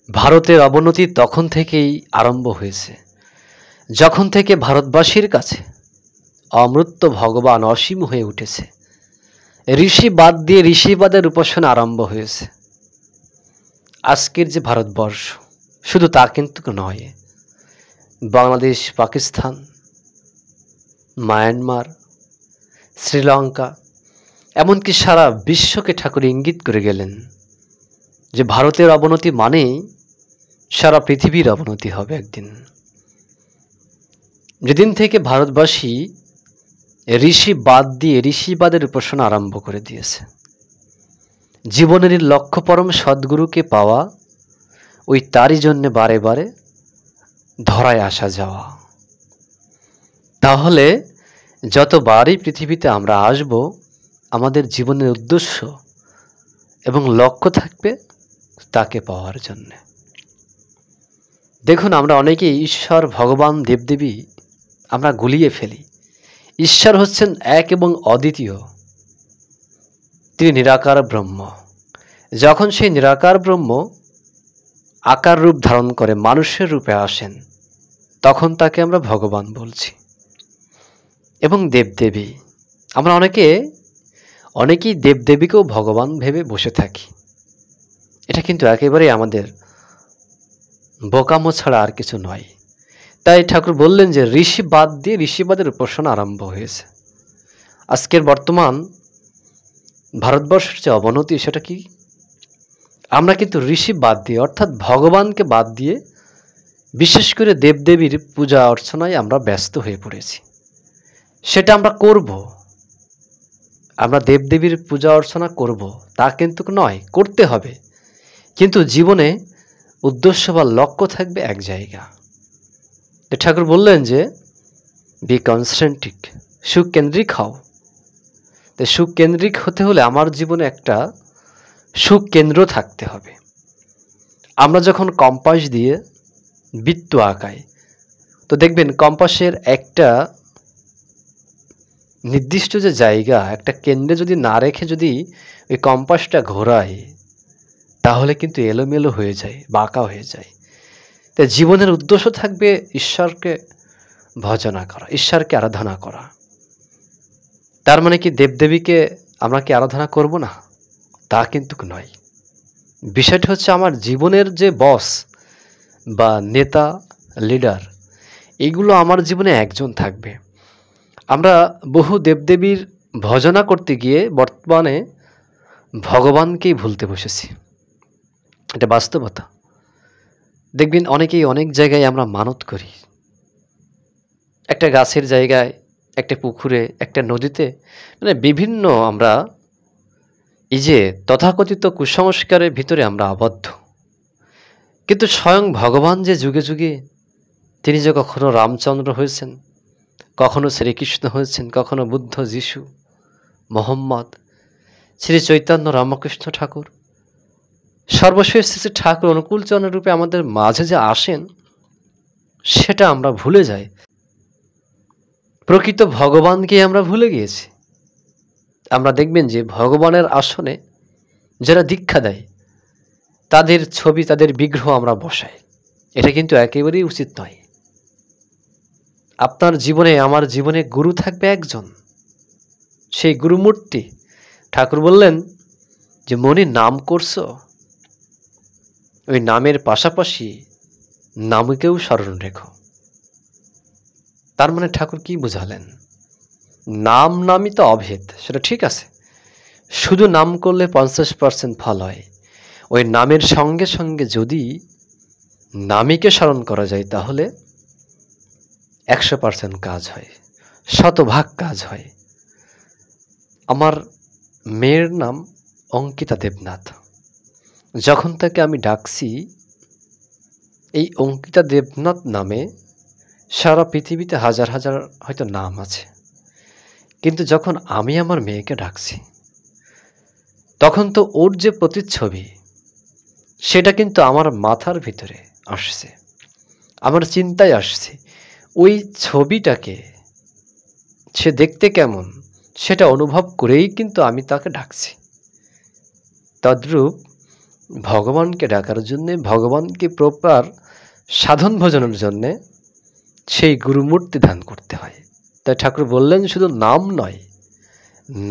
ভারতের অবনতি তখন থেকেই আরম্ভ হয়েছে, যখন থেকে ভারতবাসীর কাছে অমৃত ভগবান অসীম হয়ে উঠেছে। ঋষি বাদ দিয়ে ঋষিবাদের উপাসনা আরম্ভ হয়েছে। আজকের যে ভারতবর্ষ, শুধু তা কিন্তু নয়, বাংলাদেশ, পাকিস্তান, মায়ানমার, শ্রীলঙ্কা, এমনকি সারা বিশ্বকে ঠাকুর ইঙ্গিত করে গেলেন যে ভারতের অবনতি মানেই সারা পৃথিবীর অবনতি হবে একদিন। যেদিন থেকে ভারতবাসী ঋষি বাদ দিয়ে ঋষিবাদের উপাসনা আরম্ভ করে দিয়েছে, জীবনের লক্ষ্য পরম সদ্গুরুকে পাওয়া, ওই তারই জন্য বারে বারে ধরায় আসা যাওয়া। তাহলে যতবারই পৃথিবীতে আমরা আসব, আমাদের জীবনের উদ্দেশ্য এবং লক্ষ্য থাকবে তাকে পাওয়ার জন্য। দেখুন, আমরা অনেকেই ঈশ্বর, ভগবান, দেবদেবী আমরা গুলিয়ে ফেলি। ঈশ্বর হচ্ছেন এক এবং অদ্বিতীয়, তিনি নিরাকার ব্রহ্ম। যখন সেই নিরাকার ব্রহ্ম আকার রূপ ধারণ করে মানুষের রূপে আসেন, তখন তাকে আমরা ভগবান বলছি। এবং দেবদেবী, আমরা অনেকেই দেবদেবীকেও ভগবান ভেবে বসে থাকি। এটা কিন্তু একেবারেই আমাদের বোকামো ছাড়া আর কিছু নয়। তাই ঠাকুর বললেন যে ঋষি বাদ দিয়ে ঋষিবাদের উপাসনা আরম্ভ হয়েছে। আজকের বর্তমান ভারতবর্ষের যে অবনতি, সেটা কি? আমরা কিন্তু ঋষি বাদ দিয়ে, অর্থাৎ ভগবানকে বাদ দিয়ে, বিশেষ করে দেবদেবীর পূজা অর্চনায় আমরা ব্যস্ত হয়ে পড়েছি। সেটা আমরা করব, আমরা দেবদেবীর পূজা অর্চনা করব, তা কিন্তু নয়, করতে হবে, কিন্তু জীবনে উদ্দেশ্য বা লক্ষ্য থাকবে এক জায়গা। ঠাকুর বললেন যে বি কনসেন্ট্রিক, সুকেন্দ্রিক হও। তো সুকেন্দ্রিক হতে হলে আমার জীবনে একটা সুকেন্দ্র থাকতে হবে। আমরা যখন কম্পাস দিয়ে বৃত্ত আঁকাই, তো দেখবেন কম্পাসের একটা নির্দিষ্ট যে জায়গা, একটা কেন্দ্রে যদি না রেখে যদি ওই কম্পাসটা ঘোরাই, তাহলে কিন্তু এলোমেলো হয়ে যায়, বাঁকা হয়ে যায়। তাই জীবনের উদ্দেশ্য থাকবে ঈশ্বরকে ভজনা করা, ঈশ্বরকে আরাধনা করা। তার মানে কি দেবদেবীকে আমরা কি আরাধনা করব না? তা কিন্তু নয়। বিষয়টা হচ্ছে আমার জীবনের যে বস বা নেতা, লিডার, এগুলো আমার জীবনে একজন থাকবে। আমরা বহু দেবদেবীর ভজনা করতে গিয়ে বর্তমানে ভগবানকেই ভুলতে বসেছি। এটা বাস্তবতা। দেখবেন অনেকেই অনেক জায়গায় আমরা মানত করি, একটা গাছের জায়গায়, একটা পুকুরে, একটা নদীতে, মানে বিভিন্ন আমরা এই যে তথাকথিত কুসংস্কারের ভিতরে আমরা আবদ্ধ। কিন্তু স্বয়ং ভগবান যে যুগে যুগে, তিনি যে কখনো রামচন্দ্র হয়েছেন, কখনো শ্রীকৃষ্ণ হয়েছেন, কখনো বুদ্ধ, যিশু, মোহাম্মদ, শ্রী চৈতন্য, রামকৃষ্ণ ঠাকুর, সর্বশেষ শ্রী ঠাকুর অনুকূলচরণ রূপে আমাদের মাঝে যে আসেন, সেটা আমরা ভুলে যাই। প্রকৃত ভগবানকে আমরা ভুলে গিয়েছি। আমরা দেখবেন যে ভগবানের আসনে যারা দীক্ষা দেয়, তাদের ছবি, তাদের বিগ্রহ আমরা বসাই। এটা কিন্তু একেবারেই উচিত নয়। আপনার জীবনে, আমার জীবনে গুরু থাকবে একজন, সেই গুরুমূর্তি। ঠাকুর বললেন যে মনে নাম করছো, ওই নামের পাশাপাশি নামকেও স্মরণ রেখো। তার মানে ঠাকুর কি বুঝালেন? নামই তো অভেদ, সেটা ঠিক আছে। শুধু নাম করলে 50% ফল হয়। ওই নামের সঙ্গে সঙ্গে যদি নামীকে স্মরণ করা যায়, তাহলে 100% কাজ হয়, শতভাগ কাজ হয়। আমার মেয়ের নাম অঙ্কিতা দেবনাথ। যখন তাকে আমি ডাকছি, এই অঙ্কিতা দেবনাথ নামে সারা পৃথিবীতে হাজার হাজার হয়তো নাম আছে, কিন্তু যখন আমি আমার মেয়েকে ডাকছি, তখন তো ওর যে প্রতিচ্ছবি, সেটা কিন্তু আমার মাথার ভিতরে আসছে, আমার চিন্তায় আসছে। ওই ছবিটাকে সে দেখতে কেমন, সেটা অনুভব করেই কিন্তু আমি তাকে ডাকছি। তদ্রূপ ভগবানকে ডাকার জন্যে, ভগবানকে প্রপার সাধন ভজনের জন্যে সেই গুরুমূর্তি ধ্যান করতে হয়। তাই ঠাকুর বললেন শুধু নাম নয়,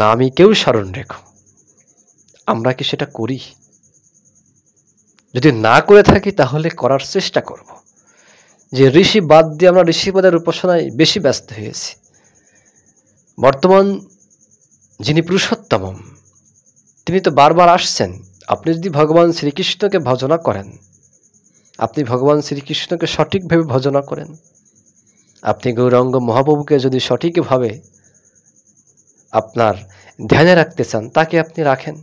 নামীকেও স্মরণ রেখো। আমরা কি সেটা করি? যদি না করে থাকি তাহলে করার চেষ্টা করব। যে ঋষি বাদ দিয়ে আমরা ঋষিবাদের উপাসনায় বেশি ব্যস্ত হয়েছি। বর্তমান যিনি পুরুষোত্তম, তিনি তো বারবার আসছেন। আপনি যদি ভগবান শ্রীকৃষ্ণকে ভজনা করেন, আপনি ভগবান শ্রীকৃষ্ণকে সঠিকভাবে ভজনা করেন, আপনি গৌরাঙ্গ মহাপ্রভুকে যদি সঠিকভাবে আপনার ধ্যানে রাখতে চান, তাকে আপনি রাখেন,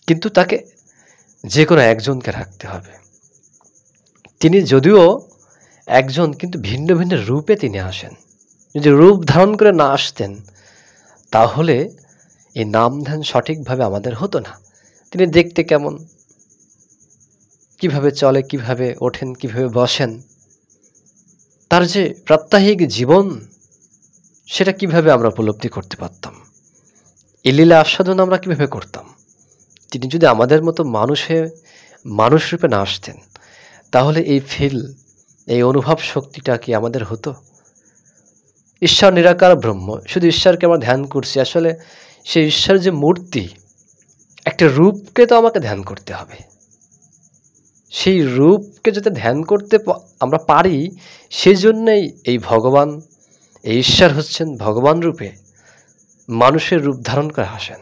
কিন্তু তাকে যে কোনো একজনকে রাখতে হবে। তিনি যদিও একজন, কিন্তু ভিন্ন ভিন্ন রূপে তিনি আসেন। যদি রূপ ধারণ করে না আসতেন তাহলে এই নাম ধ্যান সঠিকভাবে আমাদের হতো না। তিনি দেখতে কেমন, কিভাবে চলে, কিভাবে ওঠেন, কিভাবে বসেন, তার যে প্রাত্যহিক জীবন সেটা কিভাবে আমরা উপলব্ধি করতে পারতাম, এই লীলা আস্বাদন আমরা কিভাবে করতাম। তিনি যদি আমাদের মতো মানুষ রূপে না আসতেন তাহলে এই ফিল, এই অনুভব শক্তিটা কি আমাদের হতো? ঈশ্বর নিরাকার ব্রহ্ম, শুধু ঈশ্বরকে আমরা ধ্যান করছি, আসলে সেই ঈশ্বর যে মূর্তি, একটা রূপকে তো আমাকে ধ্যান করতে হবে। সেই রূপকে যাতে ধ্যান করতে আমরা পারি, সেজন্যই এই ভগবান, এই ঈশ্বর হচ্ছেন ভগবান রূপে মানুষের রূপ ধারণ করে আসেন।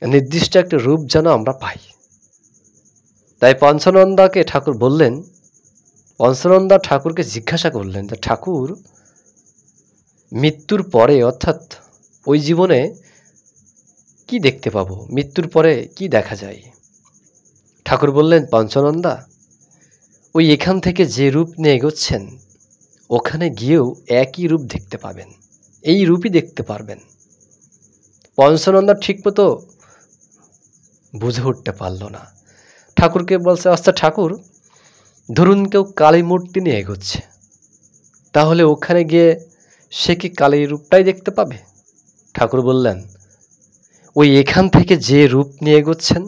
নির্দিষ্ট একটা রূপ যেন আমরা পাই। তাই পঞ্চনন্দাকে ঠাকুর বললেন, পঞ্চনন্দা ঠাকুরকে জিজ্ঞাসা করলেন যে ঠাকুর, মৃত্যুর পরে, অর্থাৎ ওই জীবনে কি দেখতে পাবো, মৃত্যুর পরে কি দেখা যায়? ঠাকুর বললেন, পঞ্চনন্দা, ওই এখান থেকে যে রূপ নিয়ে এগোচ্ছেন ওখানে গিয়েও একই রূপ দেখতে পাবেন, এই রূপই দেখতে পারবেন। পঞ্চনন্দা ঠিক মতো বুঝে উঠতে পারল না। ঠাকুরকে বলছে, আচ্ছা ঠাকুর, ধরুন কেউ কালী মূর্তি নিয়ে এগোচ্ছে, তাহলে ওখানে গিয়ে সে কি কালী রূপটাই দেখতে পাবে? ঠাকুর বললেন, ওই এখান থেকে যে রূপ নিয়ে এগোচ্ছেন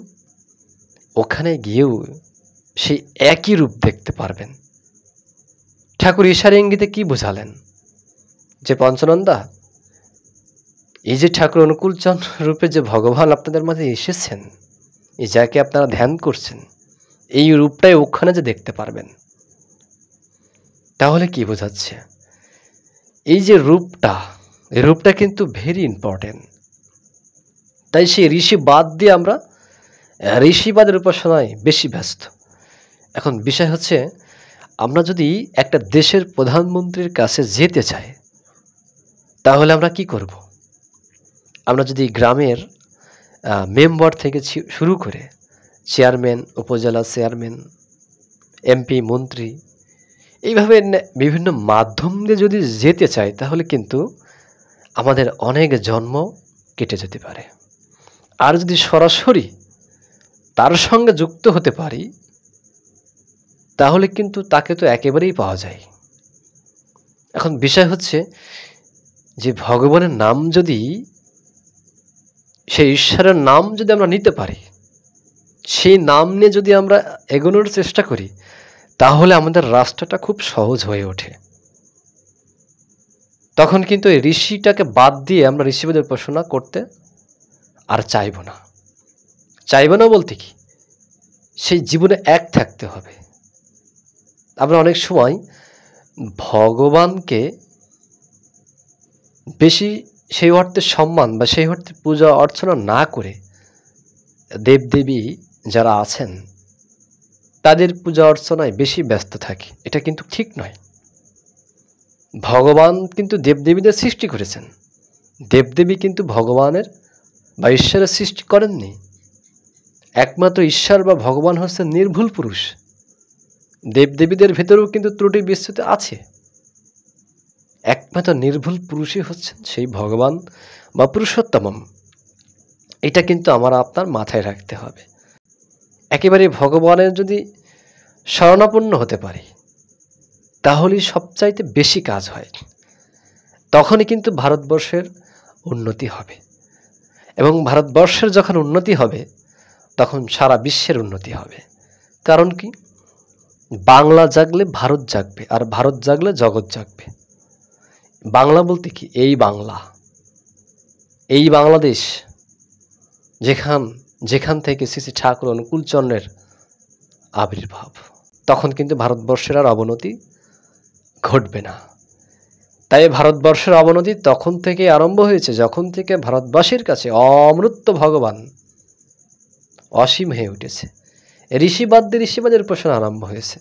ওখানে গিয়েও সেই একই রূপ দেখতে পারবেন। ঠাকুর ইশারা ইঙ্গিতে কি বোঝালেন? যে পঞ্চনন্দা, এই যে ঠাকুর অনুকূলচন্দ্র রূপে যে ভগবান আপনাদের মাঝে এসেছেন, এই যাকে আপনারা ধ্যান করছেন, এই রূপটাই ওখানে যে দেখতে পারবেন। তাহলে কি বোঝাচ্ছে? এই যে রূপটা, এই রূপটা কিন্তু ভেরি ইম্পর্টেন্ট। তাই সেই ঋষি বাদ দিয়ে আমরা ঋষিবাদের উপাসনায় বেশি ব্যস্ত। এখন বিষয় হচ্ছে, আমরা যদি একটা দেশের প্রধানমন্ত্রীর কাছে যেতে চাই তাহলে আমরা কি করব? আমরা যদি গ্রামের মেম্বার থেকে শুরু করে চেয়ারম্যান, উপজেলা চেয়ারম্যান, এমপি, মন্ত্রী, এইভাবে বিভিন্ন মাধ্যম দিয়ে যদি যেতে চাই তাহলে কিন্তু আমাদের অনেক জন্ম কেটে যেতে পারে। আর যদি সরাসরি তার সঙ্গে যুক্ত হতে পারি তাহলে কিন্তু তাকে তো একেবারেই পাওয়া যায়। এখন বিষয় হচ্ছে যে ভগবানের নাম যদি, সেই ঈশ্বরের নাম যদি আমরা নিতে পারি, সেই নাম নিয়ে যদি আমরা এগোনোর চেষ্টা করি তাহলে আমাদের রাস্তাটা খুব সহজ হয়ে ওঠে। তখন কিন্তু এই ঋষিটাকে বাদ দিয়ে আমরা ঋষিবাদের উপাসনা করতে আর চাইব না। চাইব না বলতে কি, সেই জীবনে এক থাকতে হবে। আমরা অনেক সময় ভগবানকে বেশি সেই অর্থে সম্মান বা সেই অর্থে পূজা অর্চনা না করে দেবদেবী যারা আছেন তাদের পূজা অর্চনায় বেশি ব্যস্ত থাকি। এটা কিন্তু ঠিক নয়। ভগবান কিন্তু দেবদেবীদের সৃষ্টি করেছেন। দেবদেবী কিন্তু ভগবানের বা ঈশ্বরের সৃষ্টি করেননি। একমাত্র ঈশ্বর বা ভগবান হচ্ছেন নির্ভুল পুরুষ। দেবদেবীদের ভেতরেও কিন্তু ত্রুটি বিচ্যুতি আছে। একমাত্র নির্ভুল পুরুষই হচ্ছেন সেই ভগবান বা পুরুষোত্তম। এটা কিন্তু আমার আপনার মাথায় রাখতে হবে। একেবারে ভগবানের যদি শরণাপন্ন হতে পারি তাহলেই সবচাইতে বেশি কাজ হয়। তখনই কিন্তু ভারতবর্ষের উন্নতি হবে। এবং ভারতবর্ষের যখন উন্নতি হবে তখন সারা বিশ্বের উন্নতি হবে। কারণ কি? বাংলা জাগলে ভারত জাগবে, আর ভারত জাগলে জগৎ জাগবে। বাংলা বলতে কি? এই বাংলা, এই বাংলাদেশ, যেখান যেখান থেকে শ্রী শ্রী ঠাকুর অনুকূলচন্দ্রের আবির্ভাব। তখন কিন্তু ভারতবর্ষের আর অবনতি ঘটবে না। তাই ভারতবর্ষের অবনতি তখন থেকে আরম্ভ হয়েছে যখন থেকে ভারতবাসীর কাছে অমৃত ভগবান অসীম হয়ে উঠেছে। ঋষিবাদের উপাসনা আরম্ভ হয়েছে।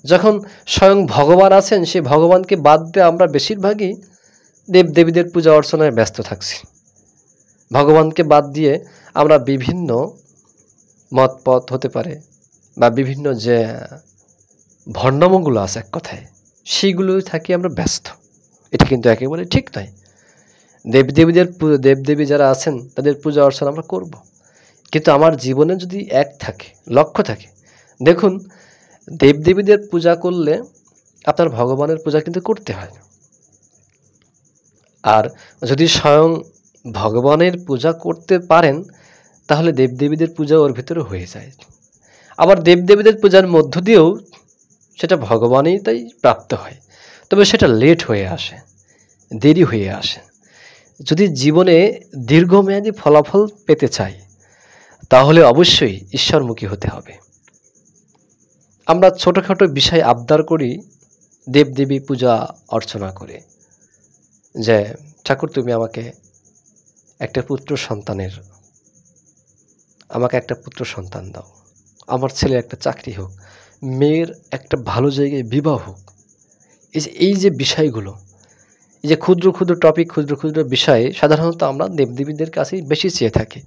যখন স্বয়ং ভগবান আছেন, সেই ভগবানকে বাদ দিয়ে আমরা বেশিরভাগই দেবদেবীদের পূজা অর্চনায় ব্যস্ত থাকছি। ভগবানকে বাদ দিয়ে আমরা বিভিন্ন মতপথ হতে পারে বা বিভিন্ন যে ভণ্ডমগুলো আছে এক কথায়, সেইগুলোই থাকি আমরা ব্যস্ত। এটা কিন্তু একেবারে ঠিক নয়। দেবদেবী যারা আছেন তাদের পূজা অর্চনা আমরা করব, কিন্তু আমার জীবনে যদি এক থাকে, লক্ষ্য থাকে। দেখুন, দেবদেবীদের পূজা করলে আপনার ভগবানের পূজা কিন্তু করতে হয়। আর যদি স্বয়ং ভগবানের পূজা করতে পারেন, তাহলে দেবদেবীদের পূজা ওর ভিতরে হয়ে যায়। আবার দেবদেবীদের পূজার মধ্য দিয়েও সেটা ভগবানই তাই প্রাপ্ত হয়, তবে সেটা লেট হয়ে আসে, দেরি হয়ে আসে। যদি জীবনে দীর্ঘমেয়াদী ফলাফল পেতে চাই, তাহলে অবশ্যই ঈশ্বরমুখী হতে হবে। আমরা ছোটোখাটো বিষয় আবদার করি দেবদেবী পূজা অর্চনা করে, যে ঠাকুর তুমি আমাকে একটা পুত্র সন্তান দাও, আমার ছেলে একটা চাকরি হোক, মেয়ের একটা ভালো জায়গায় বিবাহ হোক। এই যে বিষয়গুলো, এই যে ক্ষুদ্র ক্ষুদ্র টপিক, ক্ষুদ্র ক্ষুদ্র বিষয়ে সাধারণত আমরা দেবদেবীদের কাছেই বেশি চেয়ে থাকি।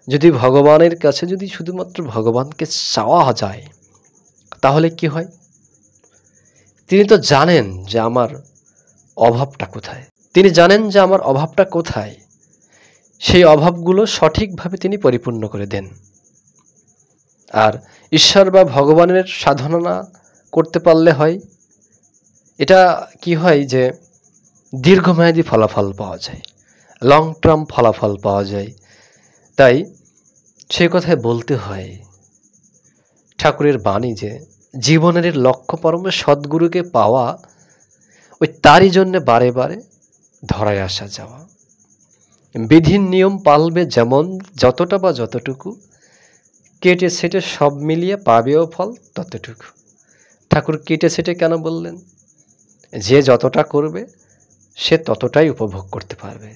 যদি ভগবানের কাছে যদি শুধুমাত্র ভগবানকে চাওয়া যায়, তাহলে কি হয়? তিনি তো জানেন যে আমার অভাবটা কোথায়, তিনি জানেন যে আমার অভাবটা কোথায়, সেই অভাবগুলো সঠিকভাবে তিনি পরিপূর্ণ করে দেন। আর ঈশ্বর বা ভগবানের সাধনা করতে পারলে হয়, এটা কি হয় যে দীর্ঘমেয়াদী ফলাফল পাওয়া যায়, লং টার্ম ফলাফল পাওয়া যায়। তাই সেই কথায় বলতে হয় ঠাকুরের বাণী যে জীবনের লক্ষ্য পরমে সদ্গুরুকে পাওয়া, ওই তারই জন্যে বারে বারে ধরায় আসা যাওয়া। বিধির নিয়ম পালবে যেমন যতটা বা যতটুকু, কেটে সেটে সব মিলিয়ে পাবেও ফল ততটুকু। ঠাকুর কেটে সেটে কেন বললেন? যে যতটা করবে সে ততটাই উপভোগ করতে পারবে।